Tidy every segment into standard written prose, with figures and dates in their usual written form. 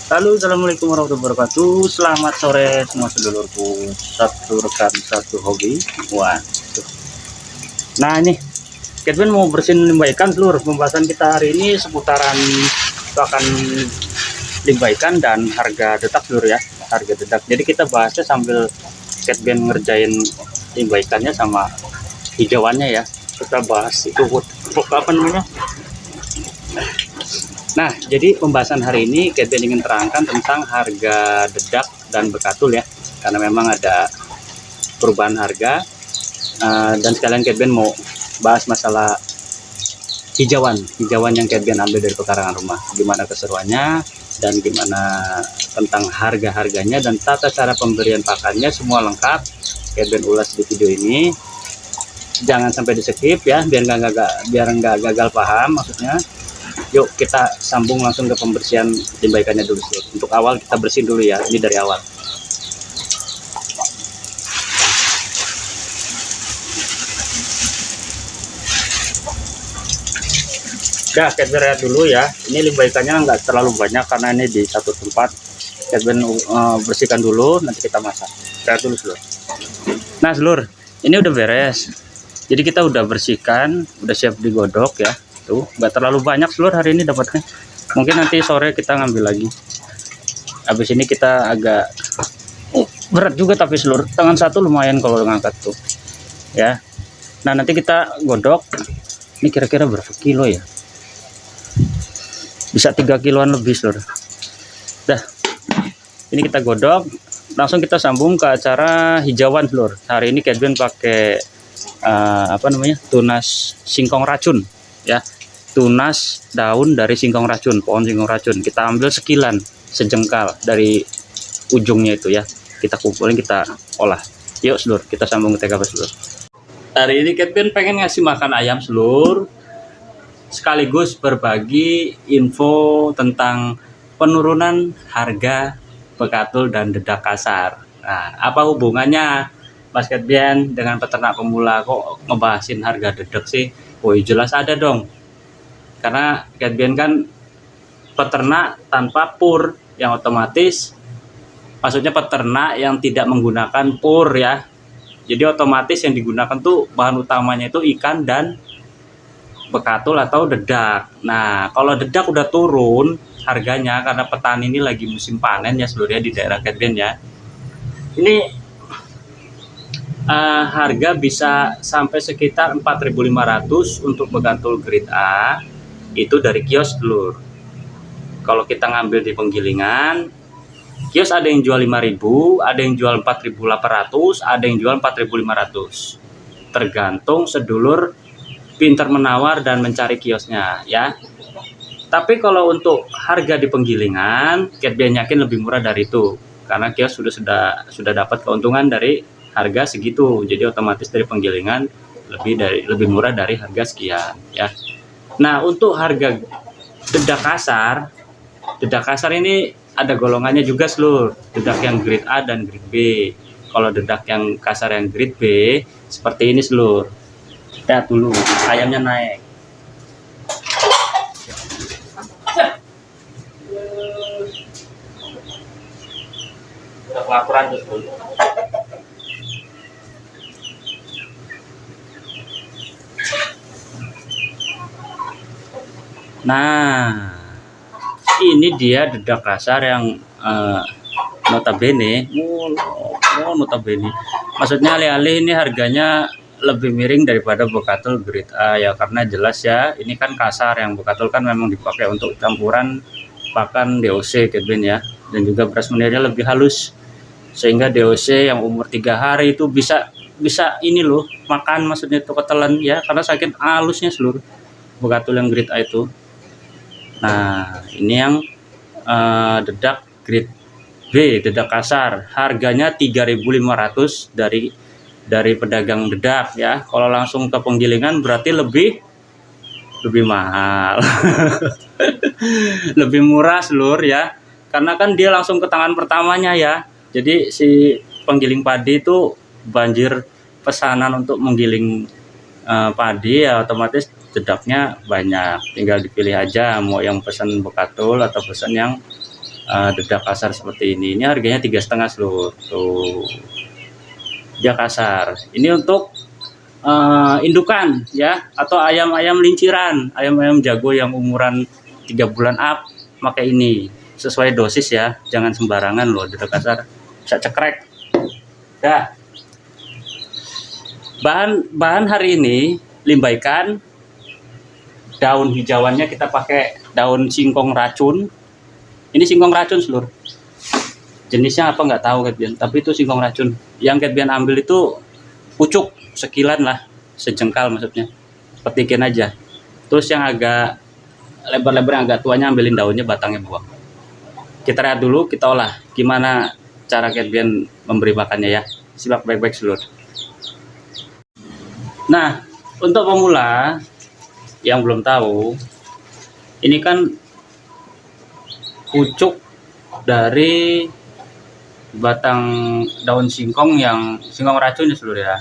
Halo, assalamualaikum warahmatullahi wabarakatuh. Selamat sore semua sedulurku. Satu rekan, satu hobi. Wah. Nah ini, Kevin mau bersihin limbah ikan seluruh. Pembahasan kita hari ini seputaran pakan limbah ikan dan harga detak seluruh ya. Harga detak. Jadi kita bahasnya sambil Kevin ngerjain limbah ikannya sama hijauannya ya. Kita bahas itu apa namanya? Nah, jadi pembahasan hari ini Kevin ingin terangkan tentang harga dedak dan bekatul ya, karena memang ada perubahan harga dan sekalian Kevin mau bahas masalah hijauan yang Kevin ambil dari pekarangan rumah, gimana keseruannya dan gimana tentang harga-harganya dan tata cara pemberian pakannya semua lengkap Kevin ulas di video ini. Jangan sampai di skip ya, biar nggak gagal paham maksudnya. Yuk kita sambung langsung ke pembersihan limbah ikannya dulu. Untuk awal kita bersihin dulu ya, ini dari awal. Udah, Kevin lihat dulu ya. Ini limbah ikannya nggak terlalu banyak karena ini di satu tempat. Kevin bersihkan dulu, nanti kita masak. Lihat dulu seluruh. Nah seluruh, ini udah beres. Jadi kita udah bersihkan, udah siap digodok ya. Tuh, nggak terlalu banyak seluruh hari ini dapatnya. Mungkin nanti sore kita ngambil lagi. Habis ini kita agak berat juga tapi seluruh tangan satu lumayan kalau ngangkat tuh ya. Nah nanti kita godok. Ini kira-kira berapa kilo ya? Bisa 3 kiloan lebih seluruh. Dah, ini kita godok. Langsung kita sambung ke acara hijauan seluruh. Hari ini Kevin pakai apa namanya, tunas singkong racun ya. Tunas daun dari singkong racun, pohon singkong racun. Kita ambil sekilan, sejengkal dari ujungnya itu ya. Kita kumpulin, kita olah. Yuk seluruh, kita sambung ke TKP seluruh. Hari ini Kevin pengen ngasih makan ayam seluruh, sekaligus berbagi info tentang penurunan harga bekatul dan dedak kasar. Nah, apa hubungannya Mas Kevin dengan peternak pemula kok ngebahasin harga dedak sih? Oh jelas ada dong. Karena Kevin kan peternak tanpa pur, yang otomatis maksudnya peternak yang tidak menggunakan pur ya. Jadi otomatis yang digunakan tuh bahan utamanya itu ikan dan bekatul atau dedak. Nah kalau dedak udah turun harganya karena petani ini lagi musim panen ya seluruhnya di daerah Kevin ya. Ini harga bisa sampai sekitar 4.500 untuk bekatul grade A itu dari kios telur. Kalau kita ngambil di penggilingan, kios ada yang jual 5.000, ada yang jual 4.800, ada yang jual 4.500. Tergantung sedulur pintar menawar dan mencari kiosnya ya. Tapi kalau untuk harga di penggilingan, Kevin yakin lebih murah dari itu. Karena kios sudah dapat keuntungan dari harga segitu. Jadi otomatis dari penggilingan lebih murah dari harga sekian ya. Nah, untuk harga dedak kasar ini ada golongannya juga seluruh. Dedak yang grade A dan grade B. Kalau dedak yang kasar yang grade B seperti ini seluruh. Lihat dulu, ayamnya naik. Udah kelaparan tuh. Nah, ini dia dedak kasar yang notabene, maksudnya alih-alih ini harganya lebih miring daripada bekatul grade A ya, karena jelas ya ini kan kasar, yang bekatul kan memang dipakai untuk campuran pakan DOC Kevin ya, dan juga beras menirnya lebih halus sehingga DOC yang umur 3 hari itu bisa ini loh makan, maksudnya itu ketelan ya karena sakit halusnya seluruh bekatul yang grade A itu. Nah ini yang dedak grade B, dedak kasar, harganya 3.500 dari pedagang dedak ya. Kalau langsung ke penggilingan berarti lebih mahal. Lebih murah seluruh ya, karena kan dia langsung ke tangan pertamanya ya. Jadi si penggiling padi itu banjir pesanan untuk menggiling padi ya, otomatis dedaknya banyak. Tinggal dipilih aja mau yang pesan bekatul atau pesan yang dedak kasar seperti ini harganya 3,5 seluruh tuh, dia kasar. Ini untuk indukan ya, atau ayam-ayam linciran, ayam-ayam jago yang umuran 3 bulan up, pakai ini sesuai dosis ya, jangan sembarangan loh, dedak kasar bisa cekrek. Dah, bahan hari ini limbah ikan, daun hijauannya kita pakai daun singkong racun. Ini singkong racun seluruh, jenisnya apa nggak tahu Ketbian, tapi itu singkong racun. Yang Ketbian ambil itu pucuk sekilan lah, sejengkal maksudnya, petikin aja. Terus yang agak lebar-lebar, yang agak tuanya ambilin daunnya, batangnya buang. Kita lihat dulu, kita olah gimana cara Ketbian memberi makannya ya. Simak baik-baik seluruh. Nah, untuk pemula yang belum tahu, ini kan pucuk dari batang daun singkong, yang singkong racun ya seluruh ya.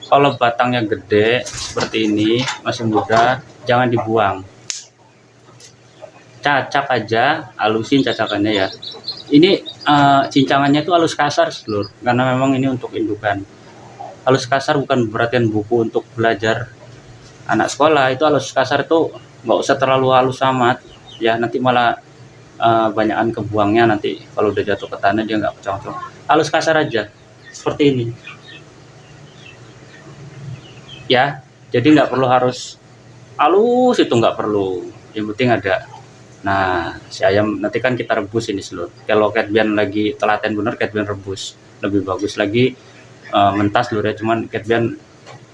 Kalau batangnya gede seperti ini, masih muda, jangan dibuang, cacak aja, halusin cacakannya ya. Ini cincangannya itu halus kasar seluruh, karena memang ini untuk indukan. Halus kasar bukan berarti buku untuk belajar anak sekolah. Itu halus kasar itu nggak usah terlalu halus amat ya, nanti malah banyakan kebuangnya, nanti kalau udah jatuh ke tanah dia nggak pecah-pecah. Halus kasar aja seperti ini ya, jadi nggak perlu harus halus, itu nggak perlu, yang penting ada. Nah, si ayam nanti kan kita rebus ini seluruh. Kalau Ketbian lagi telaten bener, Ketbian rebus lebih bagus lagi. Mentah seluruh ya, cuman Ketbian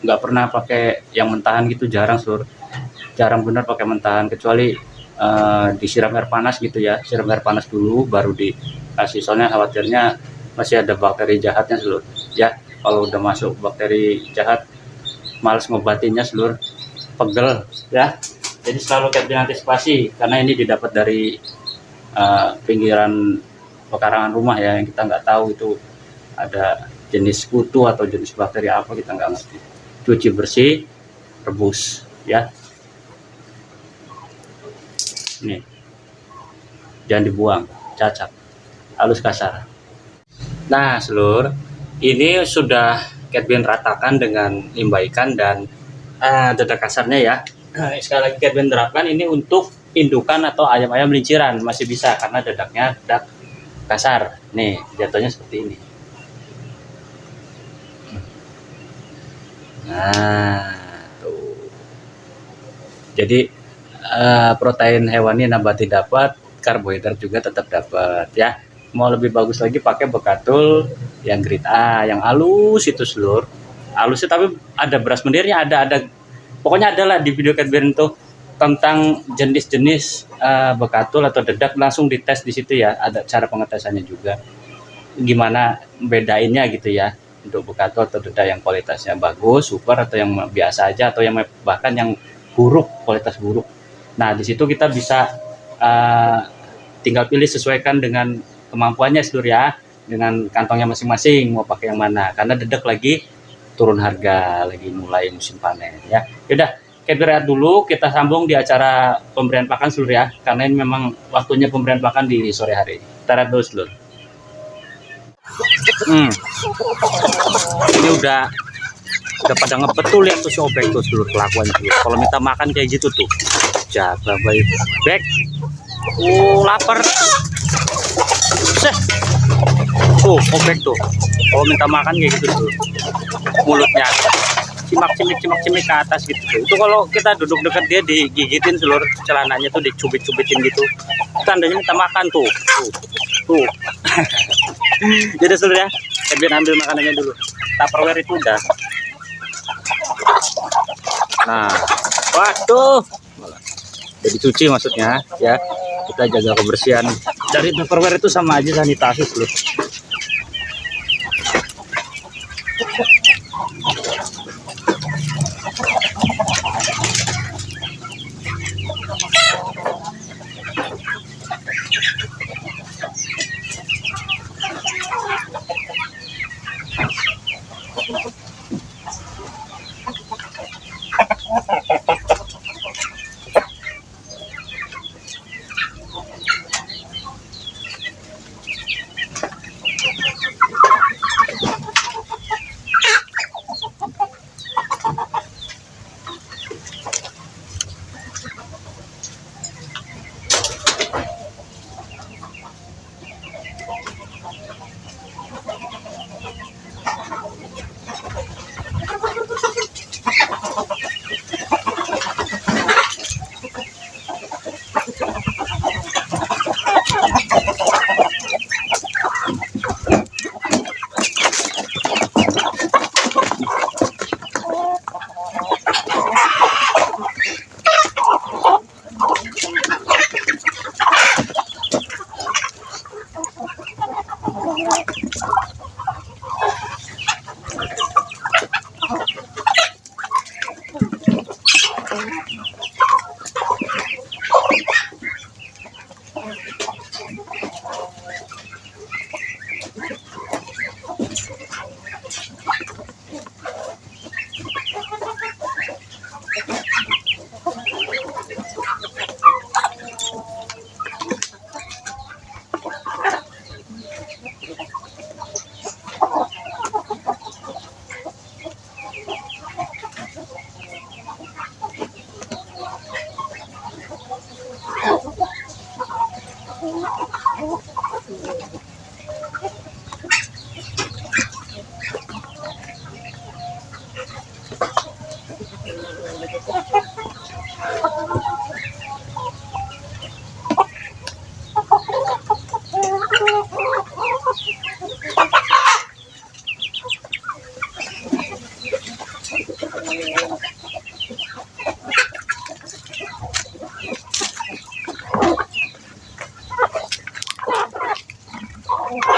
nggak pernah pakai yang mentahan gitu, jarang seluruh, jarang bener pakai mentahan, kecuali disiram air panas gitu ya, siram air panas dulu baru dikasih, soalnya khawatirnya masih ada bakteri jahatnya seluruh ya. Kalau udah masuk bakteri jahat, males ngobatinnya seluruh, pegel ya. Jadi selalu Ketbian antisipasi, karena ini didapat dari pinggiran pekarangan rumah ya, yang kita nggak tahu itu ada jenis kutu atau jenis bakteri apa, kita nggak ngerti. Cuci bersih, rebus ya. Nih, jangan dibuang, cacat, halus kasar. Nah seluruh, ini sudah Ketbian ratakan dengan limbah ikan dan dedak kasarnya ya. Nah, sekali lagi Ketbian terapkan ini untuk indukan atau ayam-ayam linciran masih bisa, karena dedaknya dedak kasar. Nih jatuhnya seperti ini. Nah tuh, jadi protein hewani nabati dapat, karbohidrat juga tetap dapat ya. Mau lebih bagus lagi pakai bekatul yang grade A, yang halus itu seluruh, halusnya tapi ada beras mendirnya, ada pokoknya adalah di video Ketbian tuh tentang jenis-jenis bekatul atau dedak, langsung dites di situ ya, ada cara pengetesannya juga, gimana bedainnya gitu ya, untuk bekatul atau dedak yang kualitasnya bagus, super, atau yang biasa aja, atau yang bahkan yang buruk, kualitas buruk. Nah, di situ kita bisa tinggal pilih, sesuaikan dengan kemampuannya seluruh ya, dengan kantongnya masing-masing mau pakai yang mana, karena dedak lagi turun harga, lagi mulai musim panen ya. Yaudah, kita lihat dulu, kita sambung di acara pemberian pakan seluruh ya, karena ini memang waktunya pemberian pakan di sore hari. Kita lihat dulu seluruh. Ini udah pada ngebetul ya tuh si Obek tuh seluruh, kelakuan tuh kalau minta makan kayak gitu tuh, jaga baik Bek. Lapar seh tuh Obek tuh kalau minta makan kayak gitu tuh, mulutnya cimak-cimik ke atas gitu tuh. Itu kalau kita duduk dekat dia digigitin seluruh, celananya tuh dicubit-cubitin gitu, tandanya minta makan tuh. Jadi seluruh ya, Ketbian ambil makanannya dulu. Tupperware itu udah. Nah, waduh, udah dicuci maksudnya ya. Kita jaga kebersihan. Dari Tupperware itu sama aja sanitasi seluruh.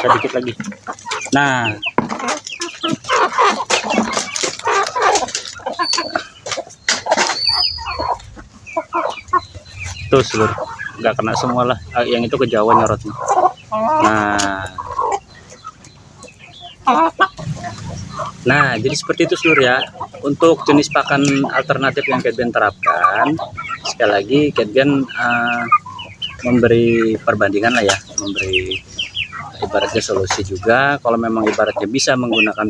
Sedikit lagi. Nah, tuh seluruh nggak kena semua lah, yang itu kejauhan nyorotnya. Nah jadi seperti itu seluruh ya untuk jenis pakan alternatif yang Cat Band terapkan. Sekali lagi Cat Band memberi perbandingan lah ya, memberi ibaratnya solusi juga. Kalau memang ibaratnya bisa menggunakan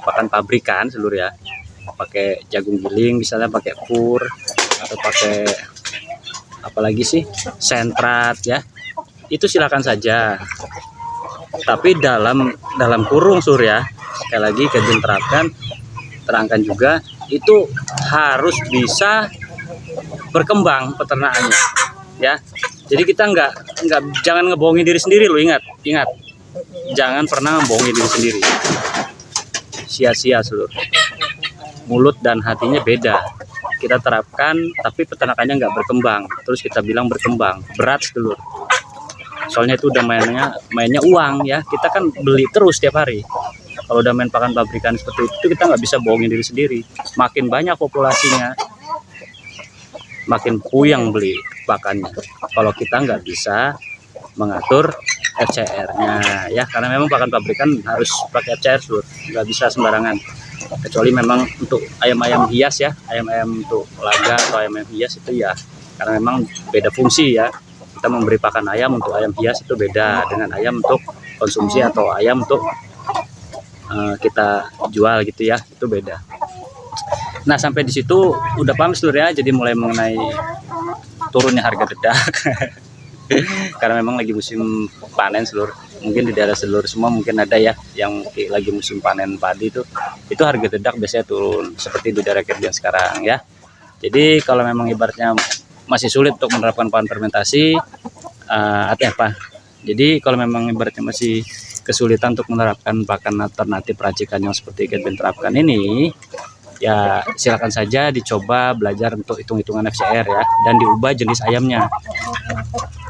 pakan pabrikan seluruh ya, pakai jagung giling misalnya, pakai pur atau pakai apalagi sih sentrat ya, itu silakan saja, tapi dalam kurung surya. Sekali lagi Cat Band terangkan juga itu harus bisa berkembang peternakannya ya. Jadi kita jangan ngebohongin diri sendiri loh, ingat jangan pernah ngebohongin diri sendiri, sia-sia seluruh. Mulut dan hatinya beda, kita terapkan tapi peternakannya nggak berkembang, terus kita bilang berkembang, berat seluruh. Soalnya itu udah mainnya uang ya, kita kan beli terus tiap hari. Kalau udah main pakan pabrikan seperti itu kita nggak bisa bohongin diri sendiri. Makin banyak populasinya, makin puyeng beli pakannya. Kalau kita nggak bisa mengatur FCR-nya ya, karena memang pakan pabrikan harus pakai FCR seluruh, nggak bisa sembarangan. Kecuali memang untuk ayam-ayam hias ya, ayam-ayam untuk laga atau ayam-ayam hias itu ya, karena memang beda fungsi ya. Kita memberi pakan ayam untuk ayam hias itu beda dengan ayam untuk konsumsi atau ayam untuk kita jual gitu ya, itu beda. Nah sampai di situ udah paham seluruh ya. Jadi mulai mengenai turunnya harga dedak karena memang lagi musim panen seluruh. Mungkin di daerah seluruh semua mungkin ada ya yang lagi musim panen padi, itu harga dedak biasanya turun seperti di daerah Cat Band sekarang ya. Jadi kalau memang ibaratnya masih sulit untuk menerapkan pakan fermentasi, artinya apa? Jadi kalau memang ibaratnya masih kesulitan untuk menerapkan pakan alternatif racikan yang seperti Cat Band terapkan ini, ya silakan saja dicoba belajar untuk hitung-hitungan FCR ya, dan diubah jenis ayamnya.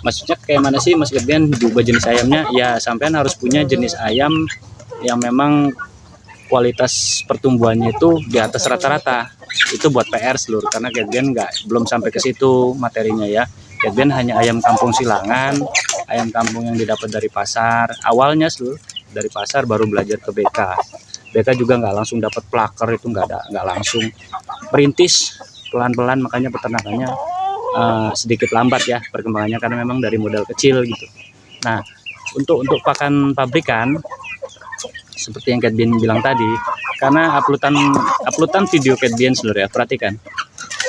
Maksudnya kayak mana sih Mas Cat Band diubah jenis ayamnya? Ya sampean harus punya jenis ayam yang memang kualitas pertumbuhannya itu di atas rata-rata. Itu buat PR seluruh, karena Cat Band belum sampai ke situ materinya ya. Cat Band hanya ayam kampung silangan, ayam kampung yang didapat dari pasar. Awalnya seluruh dari pasar, baru belajar ke BK. BK juga nggak langsung dapat plaker, itu nggak langsung, perintis pelan-pelan, makanya peternakannya sedikit lambat ya perkembangannya, karena memang dari modal kecil gitu. Nah untuk pakan pabrikan seperti yang Cat Band bilang tadi, karena uploadan video Cat Band seluruh ya, perhatikan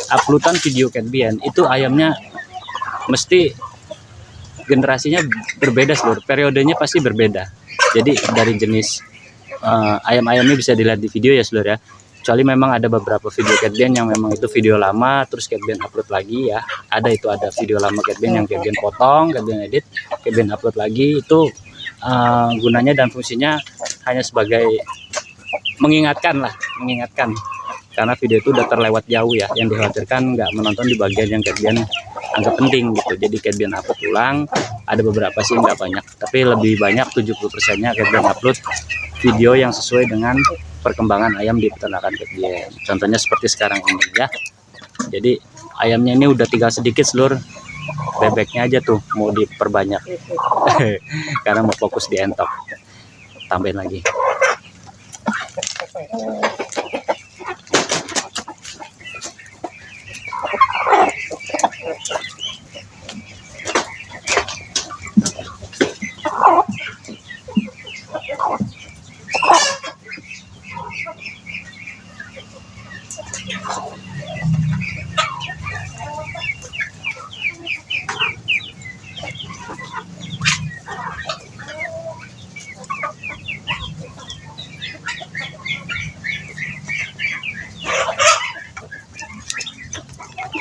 uploadan video Cat Band itu ayamnya mesti generasinya berbeda seluruh, periodenya pasti berbeda. Jadi dari jenis ayam-ayamnya bisa dilihat di video ya seluruh ya. Kecuali memang ada beberapa video Cat Band yang memang itu video lama terus Cat Band upload lagi ya. Ada video lama Cat Band yang Cat Band potong, Cat Band edit, Cat Band upload lagi. Itu gunanya dan fungsinya hanya sebagai mengingatkan, karena video itu udah terlewat jauh ya. Yang dikhawatirkan nggak menonton di bagian yang Cat Band anggap penting gitu. Jadi Cat Band upload ulang, ada beberapa sih nggak banyak, tapi lebih banyak 70%-nya Cat Band upload video yang sesuai dengan perkembangan ayam di peternakan Cat Band. Contohnya seperti sekarang ini ya. Jadi ayamnya ini udah tinggal sedikit seluruh, bebeknya aja tuh mau diperbanyak karena mau fokus di entok. Tambahin lagi.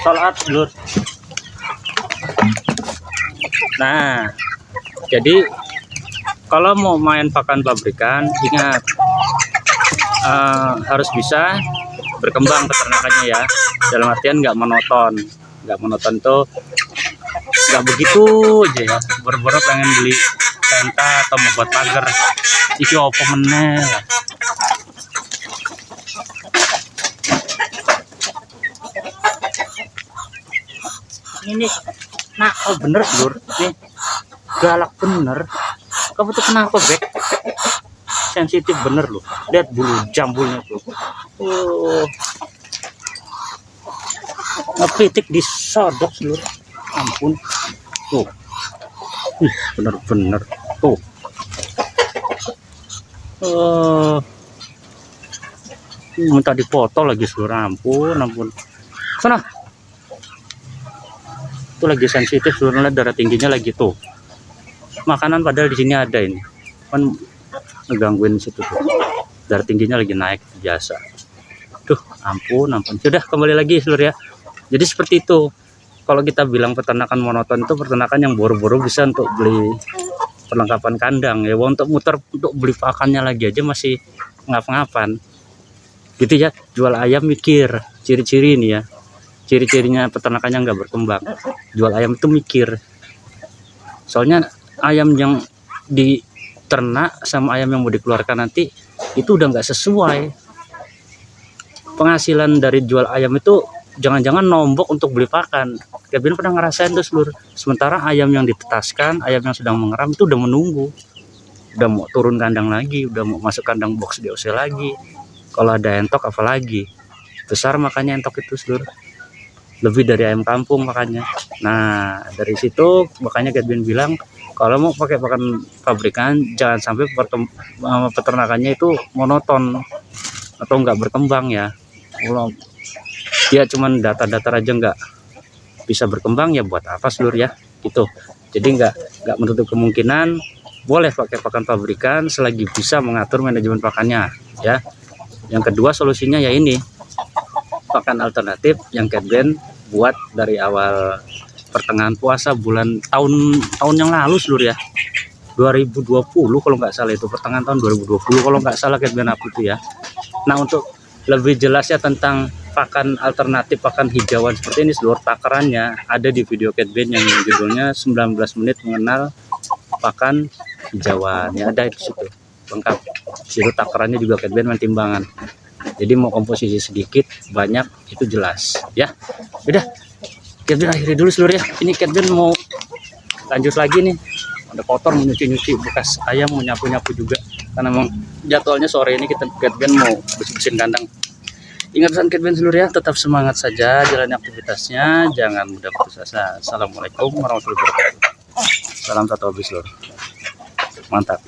salat lur. Nah, jadi kalau mau main pakan pabrikan, ingat harus bisa berkembang peternakannya ya. Dalam artian nggak monoton tuh nggak begitu aja ya. Boro-boro pengen beli tenta atau membuat pagar, iki opo meneh lah. Ini nah, oh bener lur, nih galak bener. Kamu tuh kenapa Bek? Sensitif bener loh, lihat bulu jambulnya tuh. Ngepitik disodok seluruh, ampun tuh. Bener-bener tuh. Minta dipoto lagi seluruh, ampun. Sana. Itu lagi sensitif seluruh, lihat darah tingginya lagi tuh. Makanan padahal di sini ada, ini kan ngegangguin situ tuh. Darah tingginya lagi naik biasa. Duh, ampun. Sudah kembali lagi seluruh ya. Jadi seperti itu. Kalau kita bilang peternakan monoton itu peternakan yang boro-boro bisa untuk beli perlengkapan kandang ya. Untuk muter untuk beli pakannya lagi aja masih ngap-ngapan. Gitu ya. Jual ayam mikir. Ciri-ciri ini ya. Ciri-cirinya peternakan yang nggak berkembang. Jual ayam itu mikir. Soalnya ayam yang diternak sama ayam yang mau dikeluarkan nanti itu udah nggak sesuai. Penghasilan dari jual ayam itu jangan-jangan nombok untuk beli pakan. Kevin pernah ngerasain tuh seluruh. Sementara ayam yang ditetaskan, ayam yang sedang mengeram itu udah menunggu, udah mau turun kandang lagi, udah mau masuk kandang box DOC lagi. Kalau ada entok apalagi besar, makanya entok itu seluruh lebih dari ayam kampung makanya. Nah dari situ makanya Kevin bilang kalau mau pakai pakan pabrikan jangan sampai peternakannya itu monoton atau nggak berkembang ya. Kalau dia cuman datar-datar aja nggak bisa berkembang ya buat apa seluruh ya gitu. Jadi nggak menutup kemungkinan boleh pakai pakan pabrikan selagi bisa mengatur manajemen pakannya ya. Yang kedua solusinya ya ini pakan alternatif yang Kevin buat dari awal pertengahan puasa tahun yang lalu seluruh ya, 2020 kalau nggak salah, itu pertengahan tahun 2020 kalau nggak salah Kevin up itu ya. Nah untuk lebih jelasnya tentang pakan alternatif, pakan hijauan seperti ini seluruh takarannya ada di video Kevin yang judulnya 19 menit mengenal pakan hijauan ya, ada di situ lengkap. Situ takarannya juga Kevin main timbangan. Jadi mau komposisi sedikit banyak itu jelas ya. Udah Kevin akhiri dulu seluruh ya. Ini Kevin mau lanjut lagi nih. Ada kotor, mau nyuci-nyuci bekas ayam, mau nyapu-nyapu juga. Karena memang jadwalnya sore ini Kevin mau bersih-bersihin kandang. Ingat pesan Kevin seluruh ya, tetap semangat saja jalani aktivitasnya, jangan mudah putus asa. Assalamualaikum warahmatullahi wabarakatuh. Salam satu habis seluruh. Mantap.